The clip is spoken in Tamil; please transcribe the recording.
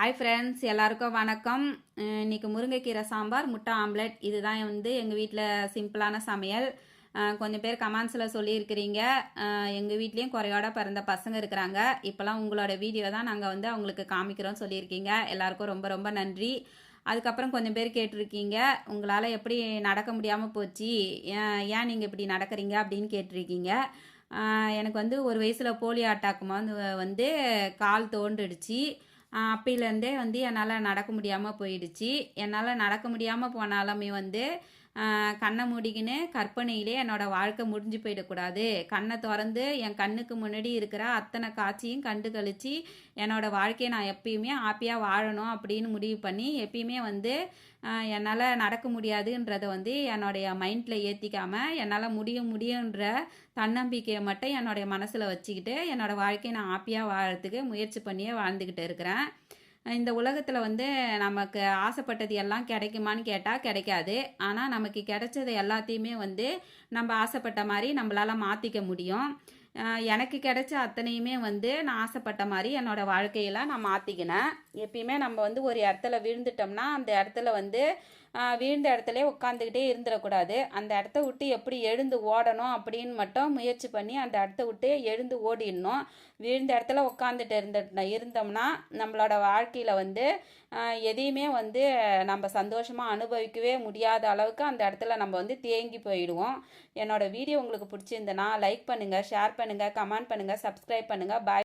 ஹாய் ஃப்ரெண்ட்ஸ், எல்லாருக்கும் வணக்கம். இன்னைக்கு முருங்கைக்கீரை சாம்பார், முட்டை ஆம்லெட் இதுதான் எங்கள் வீட்டில் சிம்பிளான சமையல். கொஞ்சம் பேர் கமெண்ட்ஸில் சொல்லியிருக்கிறீங்க, எங்கள் வீட்லேயும் குறையோட பிறந்த பசங்க இருக்கிறாங்க, இப்போலாம் உங்களோட வீடியோ தான் நாங்கள் அவங்களுக்கு காமிக்கிறோம் சொல்லியிருக்கீங்க. எல்லாருக்கும் ரொம்ப ரொம்ப நன்றி. அதுக்கப்புறம் கொஞ்சம் பேர் கேட்டிருக்கீங்க, உங்களால் எப்படி நடக்க முடியாமல் போச்சு, ஏன் நீங்கள் இப்படி நடக்கிறீங்க அப்படின்னு கேட்டிருக்கீங்க. எனக்கு ஒரு வயசில் போலியோ அட்டாக்குமா வந்து கால் தோண்டுடுச்சு. அப்பையிலேருந்தே என்னால் நடக்க முடியாமல் போயிடுச்சு. என்னால் நடக்க முடியாமல் போனாலுமே கண்ணை மூடிக்கின்னு கற்பனையிலே என்னோடய வாழ்க்கை முடிஞ்சு போயிடக்கூடாது, கண்ணை திறந்து என் கண்ணுக்கு முன்னாடி இருக்கிற அத்தனை காட்சியும் கண்டு கழித்து என்னோடய வாழ்க்கையை நான் எப்பயுமே ஹாப்பியாக வாழணும் அப்படின்னு முடிவு பண்ணி எப்பயுமே என்னால் நடக்க முடியாதுன்றதை என்னுடைய மைண்டில் ஏற்றிக்காமல் என்னால் முடியுன்ற தன்னம்பிக்கையை மட்டும் என்னுடைய மனசில் வச்சுக்கிட்டு என்னோடய வாழ்க்கையை நான் ஹாப்பியாக வாழறதுக்கு முயற்சி பண்ணியே வாழ்ந்துக்கிட்டு இருக்கிறேன். இந்த உலகத்தில் நமக்கு ஆசைப்பட்டது எல்லாம் கிடைக்குமான்னு கேட்டால் கிடைக்காது. ஆனால் நமக்கு கிடைச்சது எல்லாத்தையுமே நம்ம ஆசைப்பட்ட மாதிரி நம்மளால் மாற்றிக்க முடியும். எனக்கு கிடைச்ச அத்தனையுமே நான் ஆசைப்பட்ட மாதிரி என்னோடய வாழ்க்கையில் நான் மாற்றிக்கினேன். எப்பயுமே நம்ம ஒரு இடத்துல விழுந்துட்டோம்னா அந்த இடத்துல வீழ்ந்த இடத்துல உட்காந்துக்கிட்டே இருந்துடக்கூடாது. அந்த இடத்த விட்டு எப்படி எழுந்து ஓடணும் அப்படின்னு மட்டும் முயற்சி பண்ணி அந்த இடத்த விட்டு எழுந்து ஓடிடணும். வீழ்ந்த இடத்துல உட்காந்துட்டு இருந்தோம்னா நம்மளோட வாழ்க்கையில் எதையுமே நம்ம சந்தோஷமாக அனுபவிக்கவே முடியாத அளவுக்கு அந்த இடத்துல நம்ம தேங்கி போயிடுவோம். என்னோடய வீடியோ உங்களுக்கு பிடிச்சிருந்தனா லைக் பண்ணுங்கள், ஷேர் பண்ணுங்கள், கமெண்ட் பண்ணுங்கள், சப்ஸ்கிரைப் பண்ணுங்கள். பாய்.